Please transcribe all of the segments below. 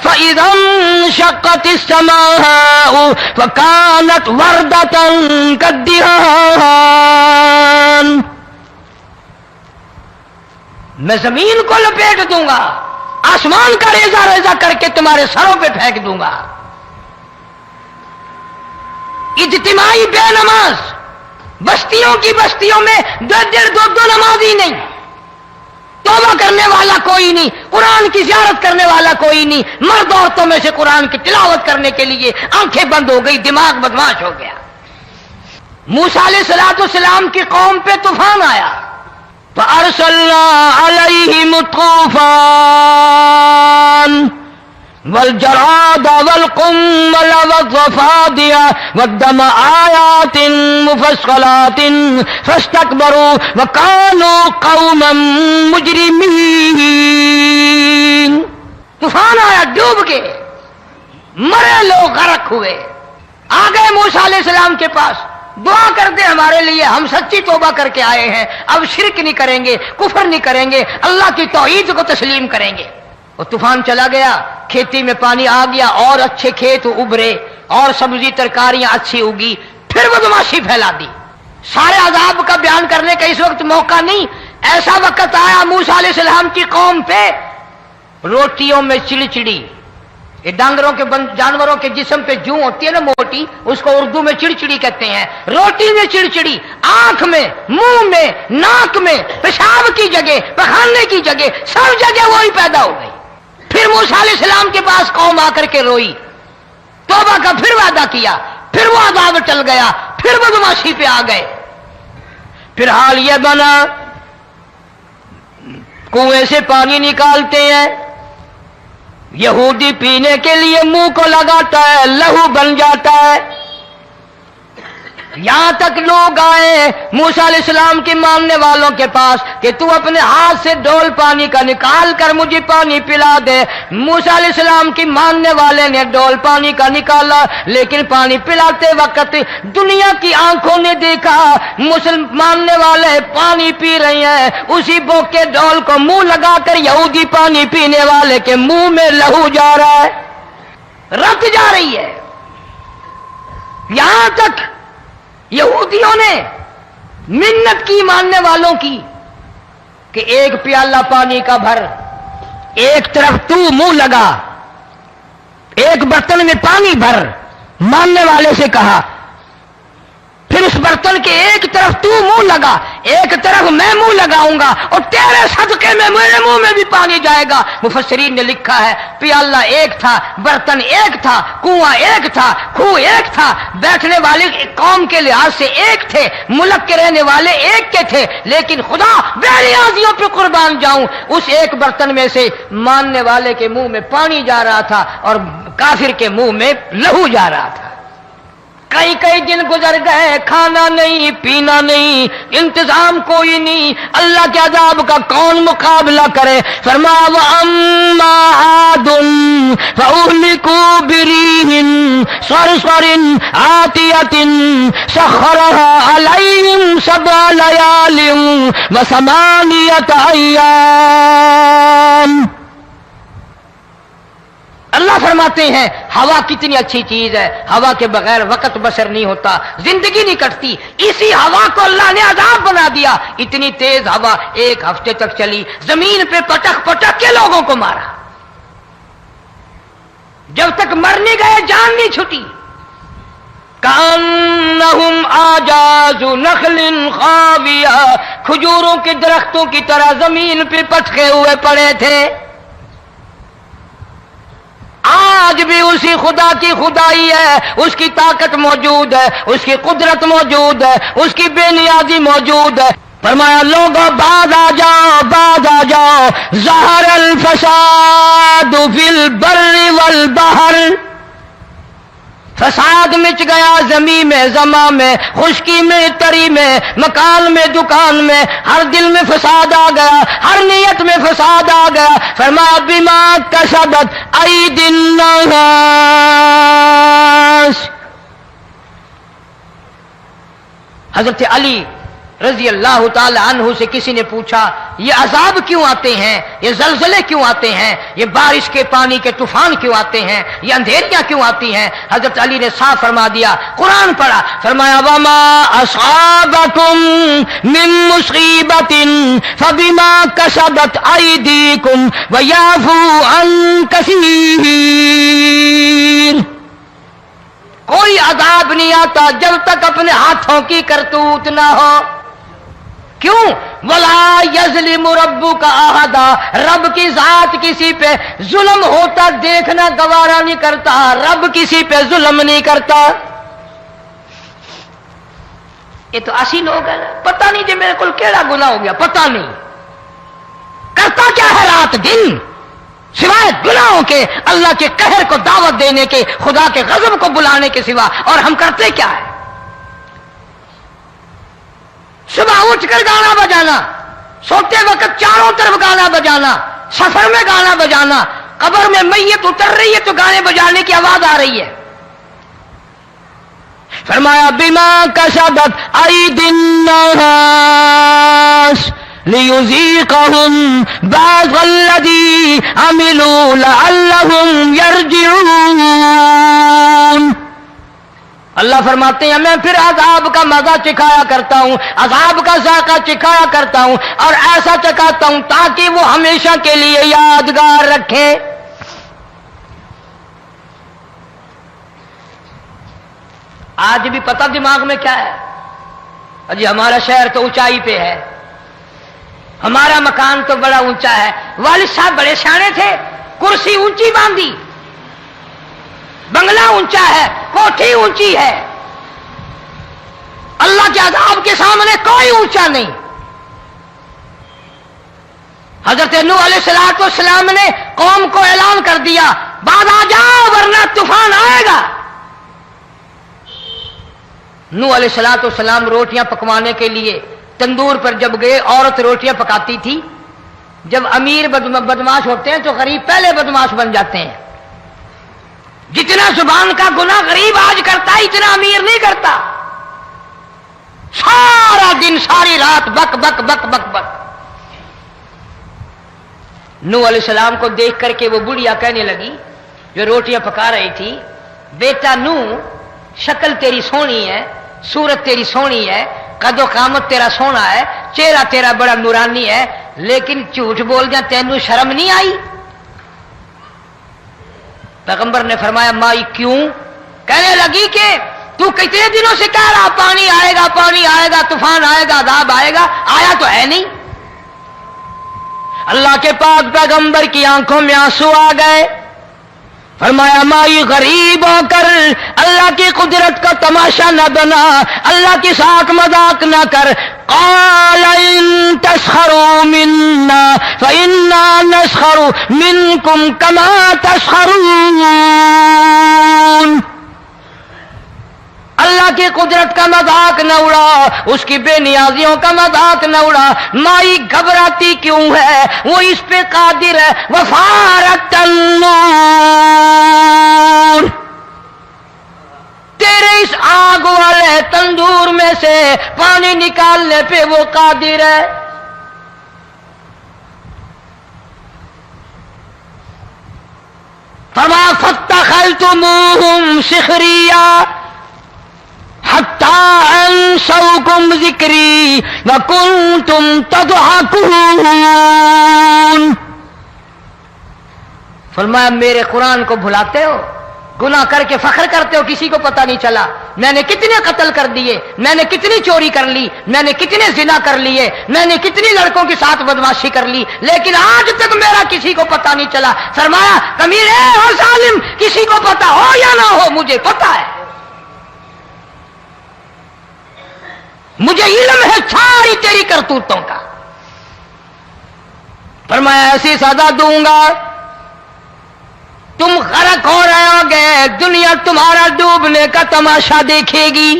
فَإِذَا انشَقَّتِ السَّمَاءُ فَكَانَتْ وَرْدَةً كَالدِّهَانِ، میں زمین کو لپیٹ دوں گا، آسمان کا ریزہ ریزہ کر کے تمہارے سروں پہ پھینک دوں گا۔ اجتماعی بے نماز، بستیوں کی بستیوں میں دو نمازی نہیں، توبہ کرنے والا کوئی نہیں، قرآن کی زیارت کرنے والا کوئی نہیں، مرد عورتوں میں سے قرآن کی تلاوت کرنے کے لیے آنکھیں بند ہو گئی، دماغ بدماش ہو گیا۔ موسیٰ علیہ السلام کی قوم پہ طوفان آیا، فَأَرْسَلْنَا عَلَيْهِمُ الطُّوفَانَ والجراد والقمل والضفادع والدم آيات مفصلات فاستكبروا وكانوا قوما مجرمين۔ طوفان آیا، ڈوب کے مرے لوگ غرق ہوئے، آ گئے موسیٰ علیہ السلام کے پاس، دعا کر دے ہمارے لیے، ہم سچی توبہ کر کے آئے ہیں، اب شرک نہیں کریں گے، کفر نہیں کریں گے، اللہ کی توحید کو تسلیم کریں گے۔ اور طوفان چلا گیا، کھیتی میں پانی آ گیا، اور اچھے کھیت ابھرے، اور سبزی ترکاریاں اچھی اگی، پھر بدماشی پھیلا دی۔ سارے عذاب کا بیان کرنے کا اس وقت موقع نہیں، ایسا وقت آیا موسیٰ علیہ السلام کی قوم پہ، روٹیوں میں چڑچڑی، یہ ڈانگروں کے جانوروں کے جسم پہ جوں ہوتی ہے نا موٹی، اس کو اردو میں چڑچڑی کہتے ہیں، روٹی میں چڑچڑی، آنکھ میں، منہ میں، ناک میں، پیشاب کی جگہ، پخانے کی جگہ، سب جگہ وہی پیدا ہو گئی۔ پھر موسیٰ علیہ السلام کے پاس قوم آ کر کے روئی، توبہ کا پھر وعدہ کیا، پھر وہ عذاب ٹل گیا، پھر بدماشی پہ آ گئے۔ پھر حال یہ بنا، کنویں سے پانی نکالتے ہیں، یہودی پینے کے لیے منہ کو لگاتا ہے، لہو بن جاتا ہے۔ یہاں تک لوگ آئے موسیٰ علیہ السلام کی ماننے والوں کے پاس کہ تو اپنے ہاتھ سے ڈول پانی کا نکال کر مجھے پانی پلا دے۔ موسیٰ علیہ السلام کی ماننے والے نے ڈول پانی کا نکالا، لیکن پانی پلاتے وقت دنیا کی آنکھوں نے دیکھا ماننے والے پانی پی رہے ہیں، اسی بوک کے ڈول کو منہ لگا کر یہودی پانی پینے والے کے منہ میں لہو جا رہا ہے، رت جا رہی ہے۔ یہاں تک یہودیوں نے منت کی ماننے والوں کی کہ ایک پیالہ پانی کا بھر، ایک طرف تو منہ لگا، ایک برتن میں پانی بھر، ماننے والے سے کہا، پھر اس برتن کے ایک طرف تو منہ لگا، ایک طرف میں منہ لگاؤں گا، اور تیرے صدقے میں میرے منہ میں بھی پانی جائے گا۔ مفسرین نے لکھا ہے پیالہ ایک تھا، برتن ایک تھا، کنواں ایک تھا، کھو ایک تھا، بیٹھنے والے قوم کے لحاظ سے ایک تھے، ملک کے رہنے والے ایک کے تھے، لیکن خدا بے نیازیوں پہ قربان جاؤں، اس ایک برتن میں سے ماننے والے کے منہ میں پانی جا رہا تھا اور کافر کے منہ میں لہو جا رہا تھا۔ کئی دن گزر گئے، کھانا نہیں، پینا نہیں، انتظام کوئی نہیں، اللہ کے عذاب کا کون مقابلہ کرے؟ فرمایا وَأَمَّا عَادٌ فَأُهْلِكُوا بِرِيحٍ صَرْصَرٍ عَاتِيَةٍ سَخَّرَهَا عَلَيْهِمْ 7 لَيَالٍ و8 أَيَّامٍ۔ اللہ فرماتے ہیں ہوا کتنی اچھی چیز ہے، ہوا کے بغیر وقت بسر نہیں ہوتا، زندگی نہیں کٹتی، اسی ہوا کو اللہ نے عذاب بنا دیا۔ اتنی تیز ہوا 1 ہفتے تک چلی، زمین پہ پٹک پٹک کے لوگوں کو مارا، جب تک مر نہیں گئے جان نہیں چھٹی۔ کأنہم اعجاز نخل خاویہ، کھجوروں کے درختوں کی طرح زمین پہ پٹکے ہوئے پڑے تھے۔ آج بھی اسی خدا کی خدائی ہے، اس کی طاقت موجود ہے، اس کی قدرت موجود ہے، اس کی بے نیازی موجود ہے۔ فرمایا لوگوں بعد آ جاؤ، بعد آ جاؤ، ظہر الفساد فی البر والبحر فساد مچ گیا زمین میں زماں میں، خشکی میں تری میں، مکان میں دکان میں، ہر دل میں فساد آ گیا، ہر نیت میں فساد آ گیا۔ فرمایا بما کسبت ایدی الناس۔ حضرت علی رضی اللہ تعالی عنہ سے کسی نے پوچھا یہ عذاب کیوں آتے ہیں، یہ زلزلے کیوں آتے ہیں، یہ بارش کے پانی کے طوفان کیوں آتے ہیں، یہ اندھیریاں کیوں آتی ہیں؟ حضرت علی نے صاف فرما دیا، قرآن پڑھا، فرمایا وما اصابکم من مصیبت فبما کسبت ایدیکم ویعفو عن کثیر۔ کوئی عذاب نہیں آتا جب تک اپنے ہاتھوں کی کرتوت نہ ہو۔ کیوں؟ وَلَا يَظْلِمُ رَبُّكَ أَحَدًا، رب کی ذات کسی پہ ظلم ہوتا دیکھنا گوارا نہیں کرتا، رب کسی پہ ظلم نہیں کرتا۔ یہ تو اسی لوگ ہیں، پتہ نہیں جی میرے کو کیڑا گناہ ہو گیا، پتہ نہیں کرتا کیا ہے رات دن سوائے گناہوں کے، اللہ کے قہر کو دعوت دینے کے، خدا کے غضب کو بلانے کے سوا، اور ہم کرتے کیا ہے؟ صبح اٹھ کر گانا بجانا، سوتے وقت چاروں طرف گانا بجانا، سفر میں گانا بجانا، قبر میں میت اتر رہی ہے تو گانے بجانے کی آواز آ رہی ہے۔ فرمایا بما کسبت ایدی الناس لیذیقہم بعض الذی عملوا لعلہم یرجعون۔ اللہ فرماتے ہیں میں پھر عذاب کا مزہ چکھایا کرتا ہوں، عذاب کا ذائقہ چکھایا کرتا ہوں، اور ایسا چکھاتا ہوں تاکہ وہ ہمیشہ کے لیے یادگار رکھے۔ آج بھی پتہ دماغ میں کیا ہے؟ جی ہمارا شہر تو اونچائی پہ ہے، ہمارا مکان تو بڑا اونچا ہے، والد صاحب بڑے سیانے تھے، کرسی اونچی باندھی، بنگلہ اونچا ہے، کوٹھی اونچی ہے، اللہ کے عذاب کے سامنے کوئی اونچا نہیں۔ حضرت نوح علیہ السلام نے قوم کو اعلان کر دیا بعد آ جاؤ ورنہ طوفان آئے گا۔ نوح علیہ السلام روٹیاں پکوانے کے لیے تندور پر جب گئے، عورت روٹیاں پکاتی تھی۔ جب امیر بدماش ہوتے ہیں تو غریب پہلے بدماش بن جاتے ہیں۔ جتنا زبان کا گناہ غریب آج کرتا ہے اتنا امیر نہیں کرتا۔ سارا دن ساری رات بک بک بک بک بک۔ نوح علیہ السلام کو دیکھ کر کے وہ بڑھیا کہنے لگی جو روٹیاں پکا رہی تھی، بیٹا نوح شکل تیری سونی ہے، صورت تیری سونی ہے، قد و قامت تیرا سونا ہے، چہرہ تیرا بڑا نورانی ہے، لیکن جھوٹ بول جا تینوں شرم نہیں آئی؟ پیغمبر نے فرمایا مائی کیوں؟ کہنے لگی کہ تو کتنے دنوں سے کہہ رہا پانی آئے گا، پانی آئے گا، طوفان آئے گا، عذاب آئے گا، آیا تو ہے نہیں۔ اللہ کے پاک پیغمبر کی آنکھوں میں آنسو آ گئے۔ فرمایا مائی غریب ہو کر اللہ کی قدرت کا تماشا نہ بنا، اللہ کے ساتھ مذاق نہ کر۔ قال ان تسخروا منا فإنا نسخر منكم كما تسخرون۔ اللہ کی قدرت کا مذاق نہ اڑا، اس کی بے نیازیوں کا مذاق نہ اڑا۔ مائی گھبراتی کیوں ہے؟ وہ اس پہ قادر ہے۔ وفارت النور، تیرے اس آگ والے تندور میں سے پانی نکالنے پہ وہ قادر ہے۔ فما فاتخذتموہم سخریا حتی انسوکم ذکری وکنتم تضحکون۔ فرمایا میرے قرآن کو بھلاتے ہو، گناہ کر کے فخر کرتے ہو، کسی کو پتہ نہیں چلا میں نے کتنے قتل کر دیے، میں نے کتنی چوری کر لی، میں نے کتنے زنا کر لیے، میں نے کتنی لڑکوں کے ساتھ بدماشی کر لی، لیکن آج تک میرا کسی کو پتہ نہیں چلا۔ فرمایا کمینے اور ظالم، کسی کو پتہ ہو یا نہ ہو مجھے پتہ ہے، مجھے علم ہے ساری تیری کرتوتوں کا۔ فرمایا ایسی سزا دوں گا تم غرق ہو رہے ہو گے، دنیا تمہارا ڈوبنے کا تماشا دیکھے گی.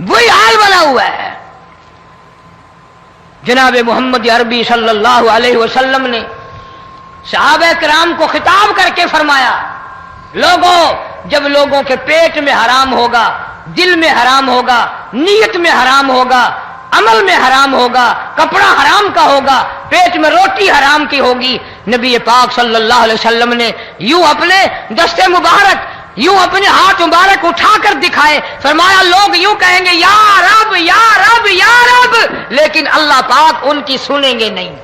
وہی حال بنا ہوا ہے. جناب محمد عربی صلی اللہ علیہ وسلم نے صحابہ کرام کو خطاب کر کے فرمایا، لوگوں، جب لوگوں کے پیٹ میں حرام ہوگا، دل میں حرام ہوگا، نیت میں حرام ہوگا، عمل میں حرام ہوگا، کپڑا حرام کا ہوگا، پیٹ میں روٹی حرام کی ہوگی، نبی پاک صلی اللہ علیہ وسلم نے یوں اپنے دست مبارک، یوں اپنے ہاتھ مبارک اٹھا کر دکھائے، فرمایا لوگ یوں کہیں گے یا رب یا رب یا رب، لیکن اللہ پاک ان کی سنیں گے نہیں،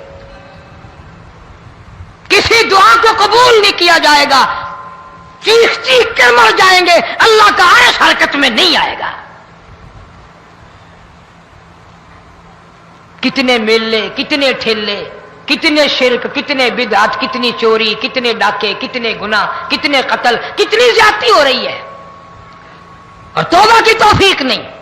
کسی دعا کو قبول نہیں کیا جائے گا، چیخ چیخ کر مر جائیں گے، اللہ کا عرش حرکت میں نہیں آئے گا. کتنے میلے، کتنے ٹھیلے، کتنے شرک، کتنے بدعت، کتنی چوری، کتنے ڈاکے، کتنے گناہ، کتنے قتل، کتنی زیادتی ہو رہی ہے اور توبہ کی توفیق نہیں.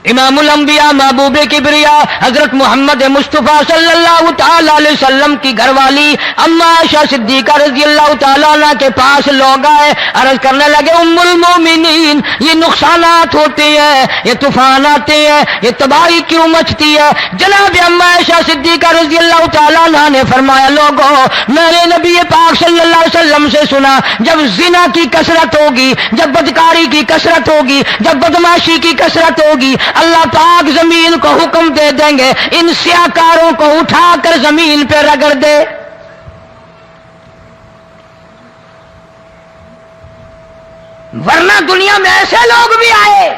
امام الانبیاء محبوب کبریا حضرت محمد مصطفیٰ صلی اللہ تعالی علیہ وسلم کی گھر والی اما عائشہ صدیقہ رضی اللہ تعالیٰ عنہ کے پاس لوگ آئے، عرض کرنے لگے ام المومنین، یہ نقصانات ہوتے ہیں، یہ طوفان آتے ہیں، یہ تباہی کیوں مچتی ہے؟ جناب اما عائشہ صدیقہ رضی اللہ تعالیٰ عنہ نے فرمایا، لوگوں، میں نے نبی پاک صلی اللہ علیہ وسلم سے سنا، جب زنا کی کثرت ہوگی، جب بدکاری کی کثرت ہوگی، جب بدماشی کی کثرت ہوگی، اللہ پاک زمین کو حکم دے دیں گے ان سیاکاروں کو اٹھا کر زمین پہ رگڑ دے. ورنہ دنیا میں ایسے لوگ بھی آئے.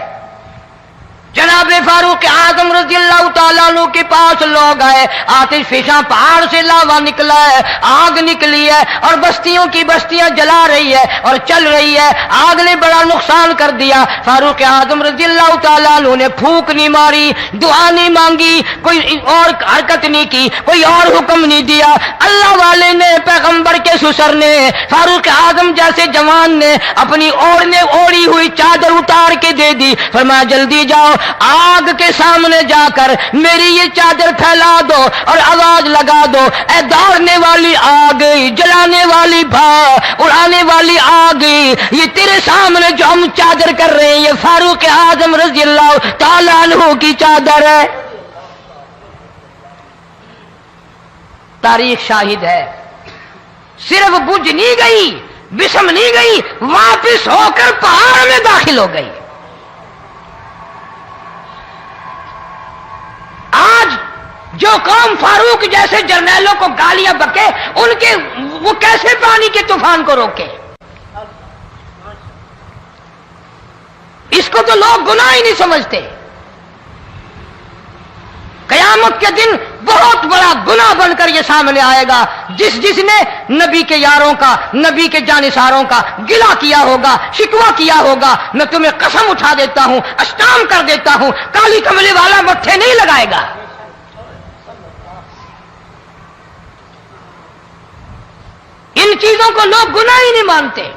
جناب فاروق اعظم رضی اللہ تعالیٰ عنہ کے پاس لوگ آئے، آتش فشاں پہاڑ سے لاوا نکلا ہے، آگ نکلی ہے اور بستیوں کی بستیاں جلا رہی ہے اور چل رہی ہے، آگ نے بڑا نقصان کر دیا. فاروق اعظم رضی اللہ تعالیٰ عنہ نے پھونک نہیں ماری، دعا نہیں مانگی، کوئی اور حرکت نہیں کی، کوئی اور حکم نہیں دیا. اللہ والے نے، پیغمبر کے سسر نے، فاروق اعظم جیسے جوان نے اپنی اوڑھی ہوئی چادر اتار کے دے دی، فرمایا جلدی جاؤ، آگ کے سامنے جا کر میری یہ چادر پھیلا دو اور آواز لگا دو، اے دوڑنے والی آگ، جلانے والی اڑانے والی آگ، یہ تیرے سامنے جو ہم چادر کر رہے ہیں یہ فاروق اعظم رضی اللہ تعالیٰ عنہ کی چادر ہے. تاریخ شاہد ہے، صرف بجھ نہیں گئی، بسم نہیں گئی، واپس ہو کر پہاڑ میں داخل ہو گئی. آج جو قوم فاروق جیسے جرنیلوں کو گالیاں بکے، ان کے وہ کیسے پانی کے طوفان کو روکے؟ اس کو تو لوگ گناہ ہی نہیں سمجھتے. قیامت کے دن بہت بڑا گناہ بن کر یہ سامنے آئے گا. جس نے نبی کے یاروں کا، نبی کے جانثاروں کا گلہ کیا ہوگا، شکوہ کیا ہوگا، میں تمہیں قسم اٹھا دیتا ہوں، اشتام کر دیتا ہوں، کالی کملی والا مٹھے نہیں لگائے گا. ان چیزوں کو لوگ گناہ ہی نہیں مانتے.